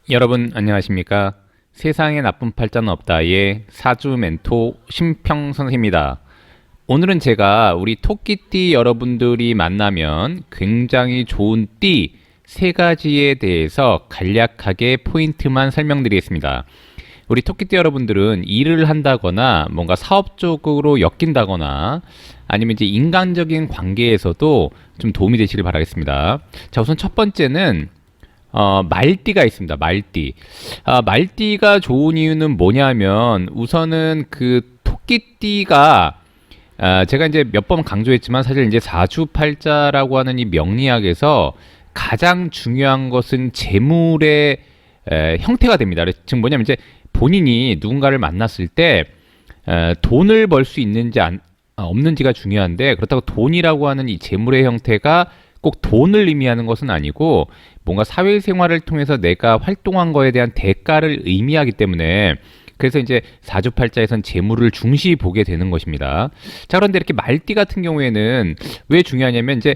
여러분 안녕하십니까? 세상에 나쁜 팔자는 없다의 사주 멘토 심평 선생입니다. 오늘은 제가 우리 토끼띠 여러분들이 만나면 굉장히 좋은 띠 세 가지에 대해서 간략하게 포인트만 설명드리겠습니다. 우리 토끼띠 여러분들은 일을 한다거나 뭔가 사업적으로 엮인다거나 아니면 이제 인간적인 관계에서도 좀 도움이 되시길 바라겠습니다. 자, 우선 첫 번째는 말띠가 있습니다. 말띠. 말띠가 좋은 이유는 뭐냐면 우선은 그 토끼띠가 제가 이제 몇 번 강조했지만 사실 이제 사주팔자라고 하는 이 명리학에서 가장 중요한 것은 재물의 형태가 됩니다. 즉 뭐냐면 이제 본인이 누군가를 만났을 때 돈을 벌 수 있는지 없는지가 중요한데, 그렇다고 돈이라고 하는 이 재물의 형태가 꼭 돈을 의미하는 것은 아니고 뭔가 사회생활을 통해서 내가 활동한 거에 대한 대가를 의미하기 때문에, 그래서 이제 사주팔자에선 재물을 중시 보게 되는 것입니다. 자, 그런데 이렇게 말띠 같은 경우에는 왜 중요하냐면 이제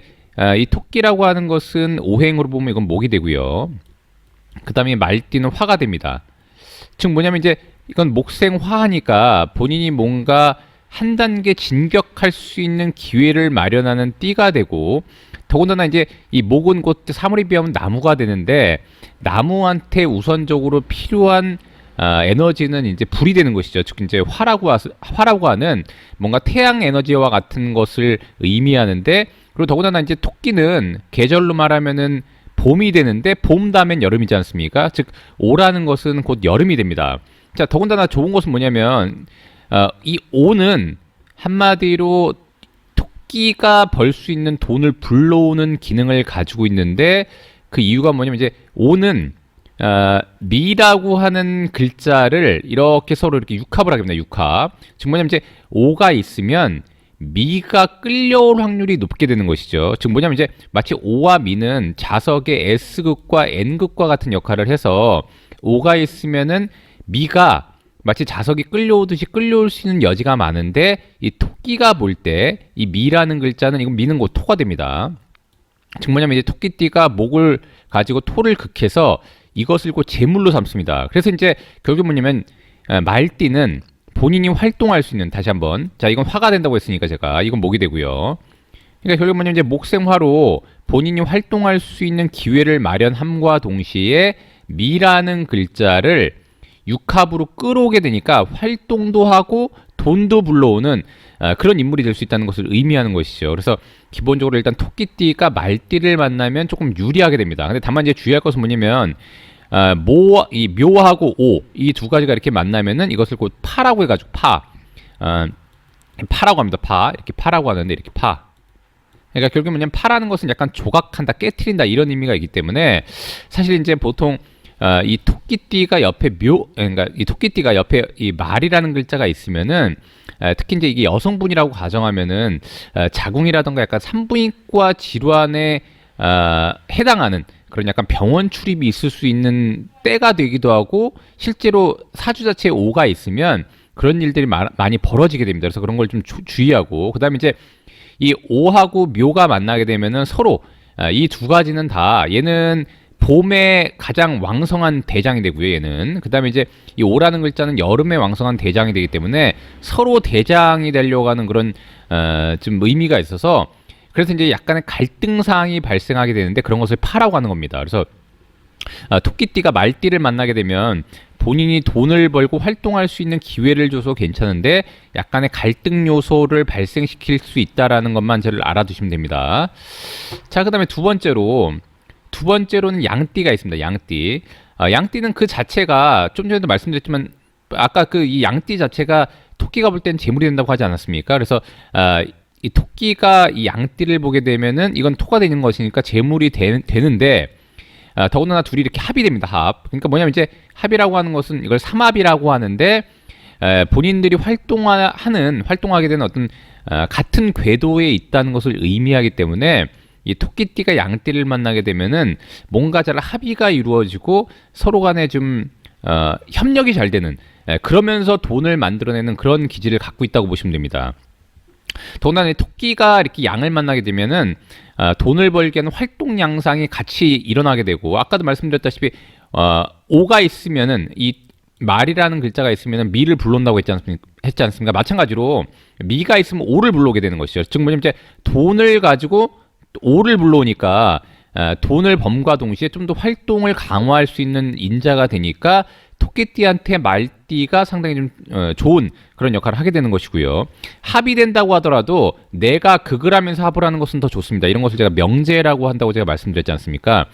이 토끼라고 하는 것은 오행으로 보면 이건 목이 되고요. 그 다음에 말띠는 화가 됩니다. 즉 뭐냐면 이제 이건 목생화하니까 본인이 뭔가 한 단계 진격할 수 있는 기회를 마련하는 띠가 되고, 더군다나 이제 이 목은 곧 사물이 비하면 나무가 되는데 나무한테 우선적으로 필요한 에너지는 이제 불이 되는 것이죠. 즉 이제 화라고 하는 뭔가 태양 에너지와 같은 것을 의미하는데, 그리고 더군다나 이제 토끼는 계절로 말하면은 봄이 되는데 봄 다음엔 여름이지 않습니까? 즉 오라는 것은 곧 여름이 됩니다. 자, 더군다나 좋은 것은 뭐냐면 이 오는 한마디로 토끼가 벌 수 있는 돈을 불러오는 기능을 가지고 있는데, 그 이유가 뭐냐면 이제 오는 미라고 하는 글자를 이렇게 서로 이렇게 육합을 하게 됩니다. 육합. 즉 뭐냐면 이제 오가 있으면 미가 끌려올 확률이 높게 되는 것이죠. 즉 뭐냐면 이제 마치 오와 미는 자석의 S극과 N극과 같은 역할을 해서 오가 있으면은 미가 마치 자석이 끌려오듯이 끌려올 수 있는 여지가 많은데, 이 토끼가 볼 때 이 미라는 글자는 이건 미는 곧 토가 됩니다. 즉 뭐냐면 이제 토끼띠가 목을 가지고 토를 극해서 이것을 곧 재물로 삼습니다. 그래서 이제 결국 뭐냐면 말띠는 본인이 활동할 수 있는, 다시 한번, 자 이건 화가 된다고 했으니까 제가 이건 목이 되고요. 그러니까 결국 뭐냐면 이제 목생화로 본인이 활동할 수 있는 기회를 마련함과 동시에 미라는 글자를 육합으로 끌어오게 되니까 활동도 하고 돈도 불러오는 그런 인물이 될 수 있다는 것을 의미하는 것이죠. 그래서 기본적으로 일단 토끼띠가 말띠를 만나면 조금 유리하게 됩니다. 근데 다만 이제 주의할 것은 뭐냐면 이 묘하고 오, 이 두 가지가 이렇게 만나면은 이것을 곧 파라고 해가지고 파라고 합니다. 이렇게 파라고 하는데 이렇게 파. 그러니까 결국 뭐냐면 파라는 것은 약간 조각한다, 깨트린다 이런 의미가 있기 때문에, 사실 이제 보통 이 토끼띠가 옆에 그러니까 이 토끼띠가 옆에 이 말이라는 글자가 있으면은 특히 이제 이게 여성분이라고 가정하면은 자궁이라던가 약간 산부인과 질환에 해당하는 그런 약간 병원 출입이 있을 수 있는 때가 되기도 하고, 실제로 사주 자체에 오가 있으면 그런 일들이 많이 벌어지게 됩니다. 그래서 그런 걸 좀 주의하고, 그 다음에 이제 이 오하고 묘가 만나게 되면은 서로 이 두 가지는 다, 얘는 봄에 가장 왕성한 대장이 되고요, 얘는. 그 다음에 이제 이 오라는 글자는 여름에 왕성한 대장이 되기 때문에 서로 대장이 되려고 하는 그런 좀 의미가 있어서, 그래서 이제 약간의 갈등 사항이 발생하게 되는데 그런 것을 파라고 하는 겁니다. 그래서 토끼띠가 말띠를 만나게 되면 본인이 돈을 벌고 활동할 수 있는 기회를 줘서 괜찮은데 약간의 갈등 요소를 발생시킬 수 있다라는 것만 잘 알아두시면 됩니다. 자, 그다음에 두 번째로는 양띠가 있습니다. 양띠. 양띠는 그 자체가 좀 전에도 말씀드렸지만 아까 그 이 양띠 자체가 토끼가 볼 때는 재물이 된다고 하지 않았습니까? 그래서 이 토끼가 이 양띠를 보게 되면은 이건 토가 되는 것이니까 재물이 되는데, 더군다나 둘이 이렇게 합이 됩니다. 합. 그러니까 뭐냐면 이제 합이라고 하는 것은 이걸 삼합이라고 하는데, 본인들이 활동하게 되는 어떤 같은 궤도에 있다는 것을 의미하기 때문에 이 토끼띠가 양띠를 만나게 되면은 뭔가 잘 합의가 이루어지고 서로 간에 좀 협력이 잘 되는, 그러면서 돈을 만들어내는 그런 기질을 갖고 있다고 보시면 됩니다. 더군다나 토끼가 이렇게 양을 만나게 되면은 돈을 벌기 위한 활동 양상이 같이 일어나게 되고, 아까도 말씀드렸다시피 오가 있으면은 이 말이라는 글자가 있으면은 미를 불러온다고 했지 않습니까? 마찬가지로 미가 있으면 오를 불러오게 되는 것이죠. 즉 뭐냐면 이제 돈을 가지고 오를 불러오니까 돈을 범과 동시에 좀 더 활동을 강화할 수 있는 인자가 되니까 토끼띠한테 말띠가 상당히 좀 좋은 그런 역할을 하게 되는 것이고요. 합이 된다고 하더라도 내가 극을 하면서 합을 하는 것은 더 좋습니다. 이런 것을 제가 명제라고 한다고 제가 말씀드렸지 않습니까?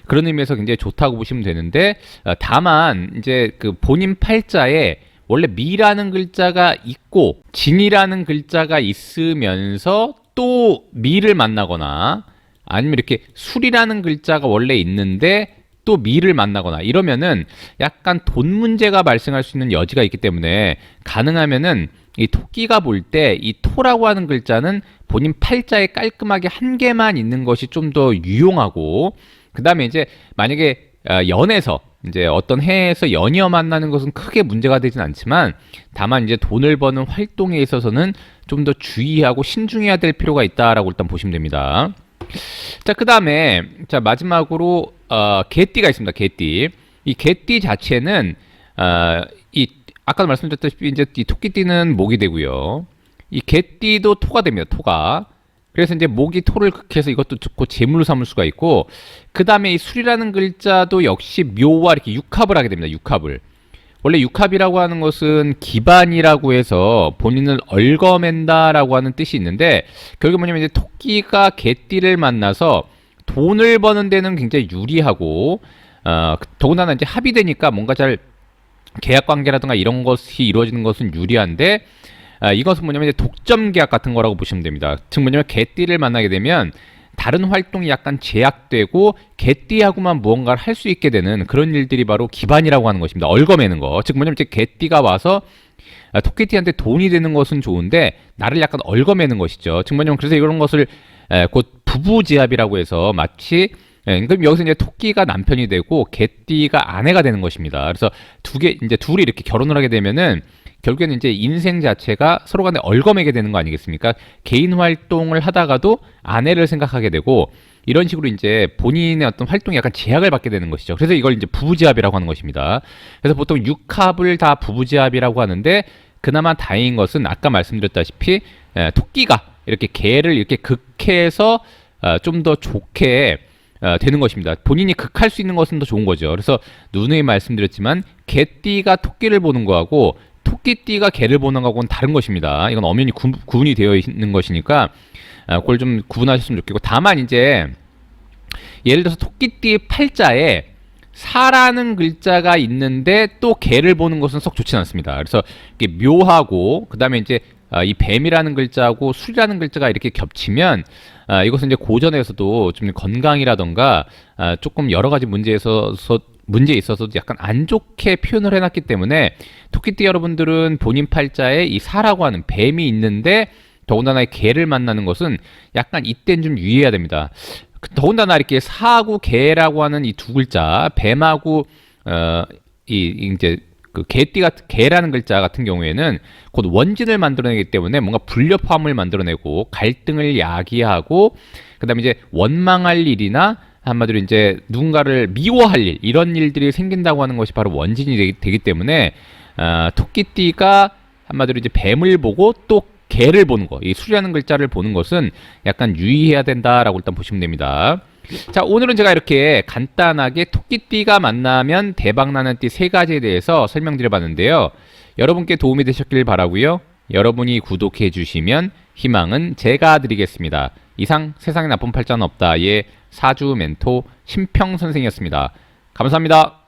그런 의미에서 굉장히 좋다고 보시면 되는데 다만 이제 그 본인 팔자에 원래 미라는 글자가 있고 진이라는 글자가 있으면서 또 미를 만나거나 아니면 이렇게 술이라는 글자가 원래 있는데 또 미를 만나거나 이러면은 약간 돈 문제가 발생할 수 있는 여지가 있기 때문에 가능하면은 이 토끼가 볼 때 이 토라고 하는 글자는 본인 팔자에 깔끔하게 한 개만 있는 것이 좀 더 유용하고, 그 다음에 이제 만약에 연에서 이제 어떤 해에서 연이어 만나는 것은 크게 문제가 되진 않지만 다만 이제 돈을 버는 활동에 있어서는 좀 더 주의하고 신중해야 될 필요가 있다라고 일단 보시면 됩니다. 자, 그 다음에 자 마지막으로 개띠가 있습니다. 개띠. 이 개띠 자체는 이 아까도 말씀드렸다시피 이제 이 토끼띠는 목이 되고요. 이 개띠도 토가 됩니다. 토가. 그래서 이제 목이 토를 극해서 이것도 좋고 재물로 삼을 수가 있고, 그 다음에 이 술이라는 글자도 역시 묘와 이렇게 육합을 하게 됩니다. 육합을. 원래 육합이라고 하는 것은 기반이라고 해서 본인을 얽어맨다라고 하는 뜻이 있는데, 결국 뭐냐면 이제 토끼가 개띠를 만나서 돈을 버는 데는 굉장히 유리하고, 더군다나 이제 합이 되니까 뭔가 잘 계약 관계라든가 이런 것이 이루어지는 것은 유리한데, 이것은 뭐냐면 이제 독점 계약 같은 거라고 보시면 됩니다. 즉 뭐냐면 개띠를 만나게 되면 다른 활동이 약간 제약되고 개띠하고만 무언가를 할 수 있게 되는 그런 일들이 바로 기반이라고 하는 것입니다. 얽어매는 거. 즉 뭐냐면 이제 개띠가 와서 토끼띠한테 돈이 되는 것은 좋은데 나를 약간 얽어매는 것이죠. 즉 뭐냐면 그래서 이런 것을 곧 부부지합이라고 해서 마치 그럼 여기서 이제 토끼가 남편이 되고 개띠가 아내가 되는 것입니다. 그래서 이제 둘이 이렇게 결혼을 하게 되면은 결국에는 이제 인생 자체가 서로 간에 얽어매게 되는 거 아니겠습니까? 개인 활동을 하다가도 아내를 생각하게 되고 이런 식으로 이제 본인의 어떤 활동에 약간 제약을 받게 되는 것이죠. 그래서 이걸 이제 부부지합이라고 하는 것입니다. 그래서 보통 육합을 다 부부지합이라고 하는데 그나마 다행인 것은 아까 말씀드렸다시피 토끼가 이렇게 개를 이렇게 극해서 좀 더 좋게 되는 것입니다. 본인이 극할 수 있는 것은 더 좋은 거죠. 그래서 누누이 말씀드렸지만 개띠가 토끼를 보는 거하고 토끼띠가 개를 보는 거하고는 다른 것입니다. 이건 엄연히 구분이 되어 있는 것이니까 그걸 좀 구분하셨으면 좋겠고, 다만 이제 예를 들어서 토끼띠 팔자에 사라는 글자가 있는데 또 개를 보는 것은 썩 좋지는 않습니다. 그래서 이게 묘하고 그 다음에 이제 이 뱀이라는 글자하고 술이라는 글자가 이렇게 겹치면 이것은 이제 고전에서도 좀 건강이라던가 조금 여러 가지 문제에 있어서도 약간 안 좋게 표현을 해놨기 때문에 토끼띠 여러분들은 본인 팔자에 이 사라고 하는 뱀이 있는데 더군다나 개를 만나는 것은 약간 이땐 좀 유의해야 됩니다. 더군다나 이렇게 사하고 개라고 하는 이 두 글자, 뱀하고 이제 그 개라는 글자 같은 경우에는 곧 원진을 만들어내기 때문에 뭔가 불협화음을 만들어내고 갈등을 야기하고 그다음에 이제 원망할 일이나 한마디로 이제 누군가를 미워할 일, 이런 일들이 생긴다고 하는 것이 바로 원진이 되기 때문에 토끼띠가 한마디로 이제 뱀을 보고 또 개를 보는 거, 이 술이라는 글자를 보는 것은 약간 유의해야 된다라고 일단 보시면 됩니다. 자, 오늘은 제가 이렇게 간단하게 토끼띠가 만나면 대박나는 띠 3가지에 대해서 설명드려 봤는데요. 여러분께 도움이 되셨길 바라고요. 여러분이 구독해 주시면 희망은 제가 드리겠습니다. 이상 세상에 나쁜 팔자는 없다의 사주 멘토 심평 선생이었습니다. 감사합니다.